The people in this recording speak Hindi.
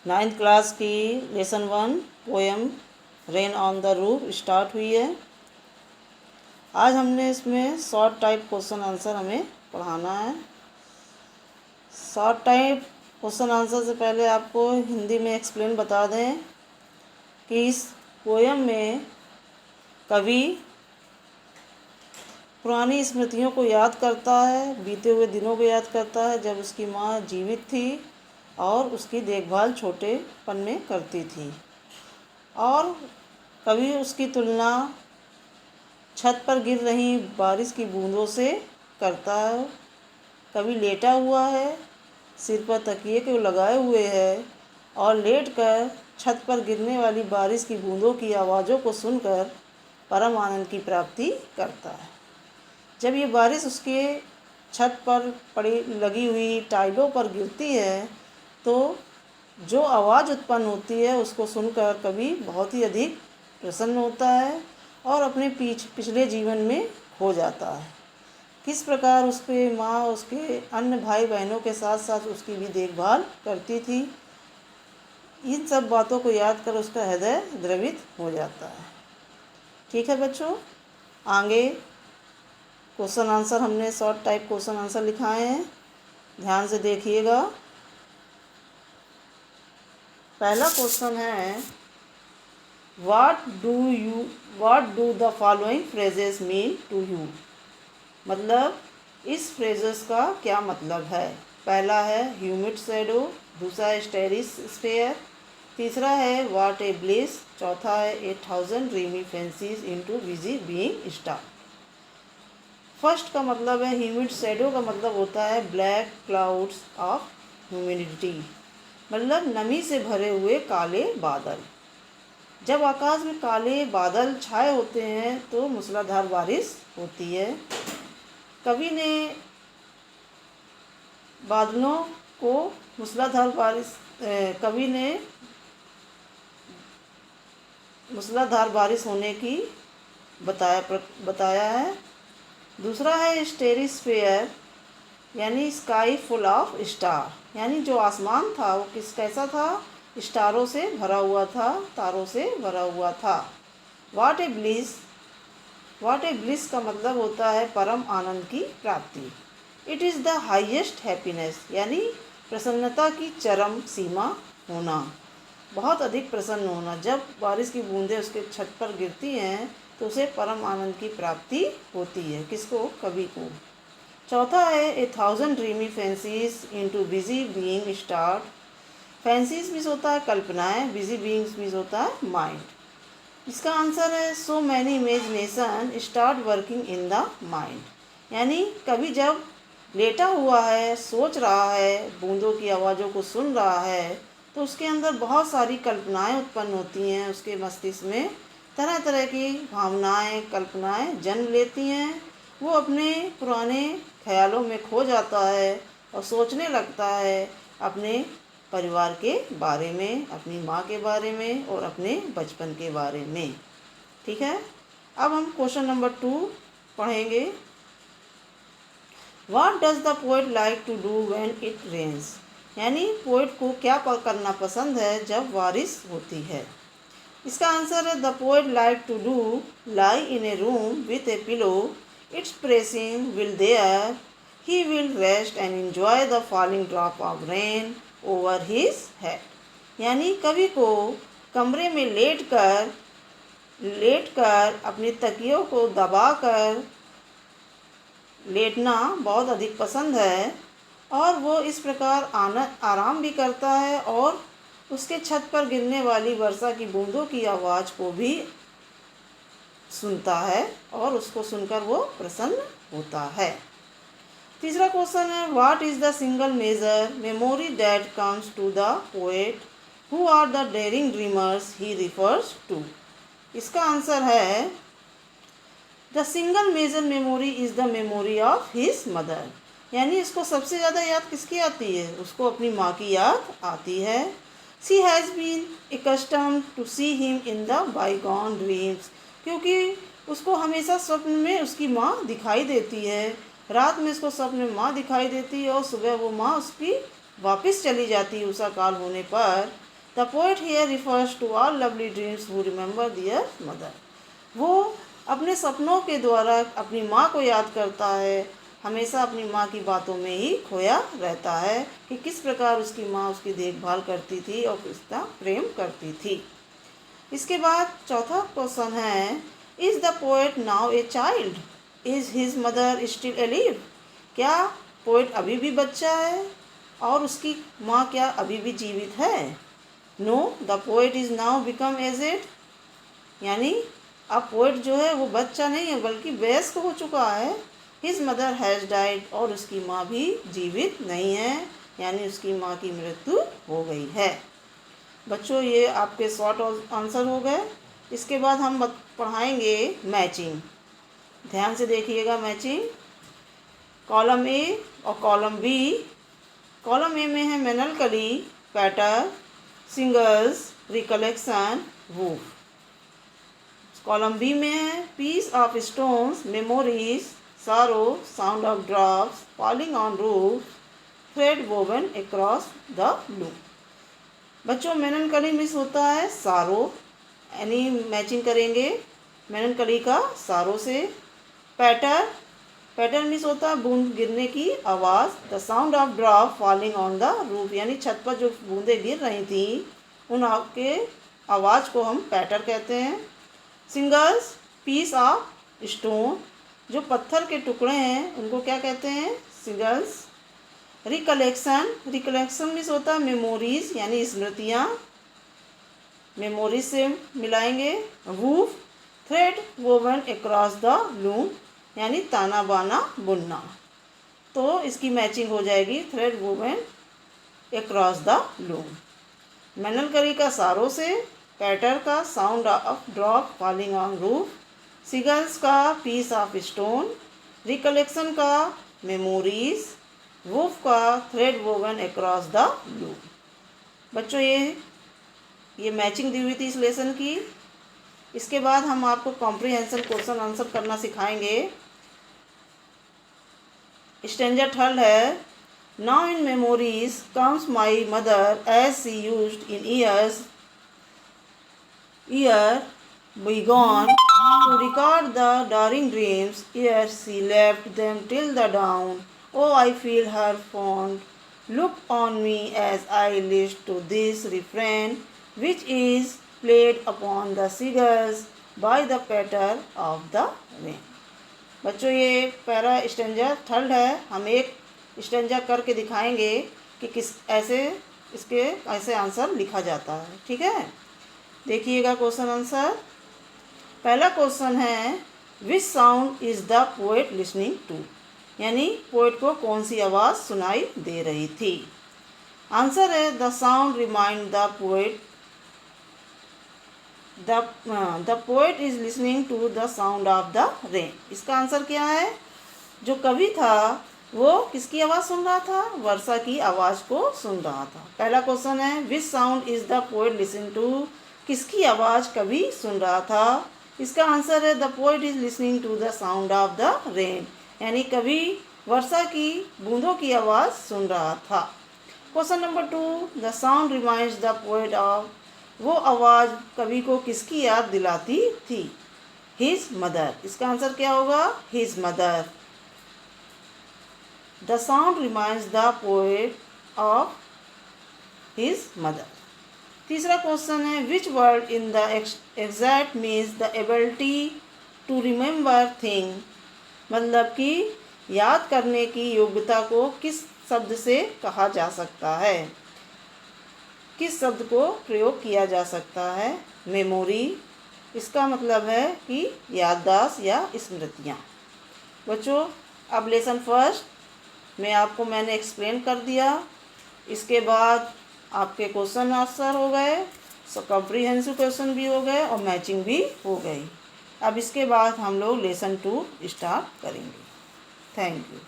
9th क्लास की lesson 1 poem rain on the roof start हुई है। आज हमने इसमें शॉर्ट टाइप क्वेश्चन आंसर हमें पढ़ाना है। शॉर्ट टाइप क्वेश्चन आंसर से पहले आपको हिंदी में एक्सप्लेन बता दें कि इस पोएम में कवि पुरानी स्मृतियों को याद करता है, बीते हुए दिनों को याद करता है जब उसकी माँ जीवित थी और उसकी देखभाल छोटेपन में करती थी। और कवि उसकी तुलना छत पर गिर रही बारिश की बूंदों से करता है। कवि लेटा हुआ है, सिर पर तकिए को लगाए हुए है और लेटकर छत पर गिरने वाली बारिश की बूंदों की आवाज़ों को सुनकर परम आनंद की प्राप्ति करता है। जब ये बारिश उसके छत पर पड़ी लगी हुई टाइलों पर गिरती है तो जो आवाज़ उत्पन्न होती है उसको सुनकर कवि बहुत ही अधिक प्रसन्न होता है और अपने पिछले जीवन में खो जाता है। किस प्रकार उसके माँ उसके अन्य भाई बहनों के साथ साथ उसकी भी देखभाल करती थी, इन सब बातों को याद कर उसका हृदय द्रवित हो जाता है। ठीक है बच्चों, आगे क्वेश्चन आंसर हमने शॉर्ट टाइप क्वेश्चन आंसर लिखाए हैं, ध्यान से देखिएगा। पहला क्वेश्चन है what do the following phrases mean to you. मतलब इस फ्रेजेस का क्या मतलब है। पहला है ह्यूमिड शैडो, दूसरा है स्टेरिस स्फेयर, तीसरा है व्हाट ए ब्लिस, चौथा है 8000 dreamy fancies into busy being star. First का मतलब है ह्यूमिड शैडो का मतलब होता है ब्लैक क्लाउड्स ऑफ ह्यूमिडिटी, मतलब नमी से भरे हुए काले बादल। जब आकाश में काले बादल छाए होते हैं तो मूसलाधार बारिश होती है। कवि ने बादलों को मूसलाधार बारिश होने की बताया है। दूसरा है स्टेरिस्फेयर यानी स्काई फुल ऑफ स्टार, यानी जो आसमान था वो कैसा था, स्टारों से भरा हुआ था, तारों से भरा हुआ था। व्हाट ए ब्लिस का मतलब होता है परम आनंद की प्राप्ति। It is the highest happiness यानी प्रसन्नता की चरम सीमा होना, बहुत अधिक प्रसन्न होना। जब बारिश की बूंदें उसके छत पर गिरती हैं तो उसे परम आनंद की प्राप्ति होती है। किसको? कवि को। चौथा है 1000 dreamy fancies into busy being start. Fancies means होता है कल्पनाएं, बिजी बीइंग्स मीन्स होता है माइंड। इसका आंसर है so many imagination start working in the mind, यानी कवि जब लेटा हुआ है, सोच रहा है, बूंदों की आवाज़ों को सुन रहा है तो उसके अंदर बहुत सारी कल्पनाएं उत्पन्न होती हैं। उसके मस्तिष्क में तरह तरह की भावनाएं, कल्पनाएं जन्म लेती हैं। वो अपने पुराने ख्यालों में खो जाता है और सोचने लगता है अपने परिवार के बारे में, अपनी माँ के बारे में और अपने बचपन के बारे में। ठीक है, अब हम क्वेश्चन नंबर 2 पढ़ेंगे। What does the poet like to do when it rains, यानी पोएट को क्या करना पसंद है जब बारिश होती है। इसका आंसर है the poet like to do lie in a room with a pillow, it's pressing will there, he will rest and enjoy the falling drop of rain over his head. यानी कवि को कमरे में लेटकर अपने तकियों को दबाकर लेटना बहुत अधिक पसंद है और वो इस प्रकार आराम भी करता है और उसके छत पर गिरने वाली वर्षा की बूंदों की आवाज़ को भी सुनता है और उसको सुनकर वो प्रसन्न होता है। तीसरा क्वेश्चन है what is the single major memory that comes to the poet, who are the daring dreamers he refers to. इसका आंसर है the single major memory is the memory of his mother, यानी इसको सबसे ज़्यादा याद किसकी आती है, उसको अपनी माँ की याद आती है। She has been accustomed to see him in the bygone dreams, क्योंकि उसको हमेशा स्वप्न में उसकी माँ दिखाई देती है। रात में उसको स्वप्न में माँ दिखाई देती है और सुबह वो माँ उसकी वापस चली जाती है उषा काल होने पर। The poet here refers to all lovely dreams who remember their mother. वो अपने सपनों के द्वारा अपनी माँ को याद करता है, हमेशा अपनी माँ की बातों में ही खोया रहता है कि किस प्रकार उसकी माँ उसकी देखभाल करती थी और कितना प्रेम करती थी। इसके बाद चौथा क्वेश्चन है, is the poet now a child? Is his mother still alive? क्या पोएट अभी भी बच्चा है और उसकी माँ क्या अभी भी जीवित है? No, the poet is now become aged, यानी अब पोएट जो है वो बच्चा नहीं है बल्कि वयस्क हो चुका है। हिज मदर हैज़ डाइड, और उसकी माँ भी जीवित नहीं है, यानी उसकी माँ की मृत्यु हो गई है। बच्चों, ये आपके शॉर्ट आंसर हो गए। इसके बाद हम पढ़ाएंगे मैचिंग। ध्यान से देखिएगा मैचिंग। कॉलम ए और कॉलम बी। कॉलम ए में है melancholy, patter, singles, recollection, woof. Column B में है piece of stones, memories, sorrow, sound of drops falling on roof, thread woven across the blue. बच्चों, मेलनकली मिस होता है सारो, यानी मैचिंग करेंगे मेलनकली का सारो से। पैटर मिस होता है बूंद गिरने की आवाज़। The sound of drop falling on the roof, यानी छत पर जो बूंदें गिर रही थी उन के आवाज़ को हम पैटर कहते हैं। सिंगल्स, पीस ऑफ स्टोन, जो पत्थर के टुकड़े हैं उनको क्या कहते हैं? सिंगल्स। रिकलेक्शन मिस होता है मेमोरीज, यानी स्मृतियाँ, मेमोरीज से मिलाएंगे। Woof, thread woven across the loom, यानी ताना बाना बुनना। तो इसकी मैचिंग हो जाएगी thread woven across the loom. मेलनकली का सारो से, पैटर का sound of drop falling on roof, seagulls का पीस ऑफ स्टोन, रिकलेक्शन का मेमोरीज, वूफ का thread woven across the blue. बच्चों, ये मैचिंग दी हुई थी इस लेसन की। इसके बाद हम आपको कॉम्प्रिहेंशन क्वेश्चन आंसर करना सिखाएंगे। स्टैंजा थर्ड है, now in memories comes my mother as she used in year bygone to record the daring dreams, ere she left them till the dawn. Oh, I feel her fond look on me as I list to this refrain, which is played upon the seagulls by the patter of the rain. बच्चों, ये पैरा स्टेंजा थर्ड है। हम एक स्टेंजा करके दिखाएंगे कि किस इसके ऐसे आंसर लिखा जाता है। ठीक है, देखिएगा क्वेश्चन आंसर। पहला क्वेश्चन है, which sound is the poet listening to, यानी पोएट को कौन सी आवाज़ सुनाई दे रही थी। आंसर है, the sound remind the poet, the poet is listening to the sound of the rain. इसका आंसर क्या है? जो कवि था वो किसकी आवाज़ सुन रहा था? वर्षा की आवाज़ को सुन रहा था। पहला क्वेश्चन है, which sound is the poet listening to, किसकी आवाज़ कवि सुन रहा था? इसका आंसर है, the poet is listening to the sound of the rain, यानी कवि वर्षा की बूंदों की आवाज़ सुन रहा था। Question number 2, the sound reminds the poet of, वो आवाज़ कवि को किसकी याद दिलाती थी? His mother. इसका आंसर क्या होगा? His mother. The sound reminds the poet of his mother. तीसरा क्वेश्चन है, which word in the exact means the ability to remember thing, मतलब कि याद करने की योग्यता को किस शब्द से कहा जा सकता है? किस शब्द को प्रयोग किया जा सकता है? मेमोरी। इसका मतलब है कि याददाश्त या स्मृतियाँ। बच्चों, अब लेसन फर्स्ट मैंने एक्सप्लेन कर दिया। इसके बाद आपके क्वेश्चन आंसर हो गए, कॉम्प्रिहेंसिव क्वेश्चन भी हो गए और मैचिंग भी हो गई। अब इसके बाद हम लोग लेसन 2 स्टार्ट करेंगे। Thank you.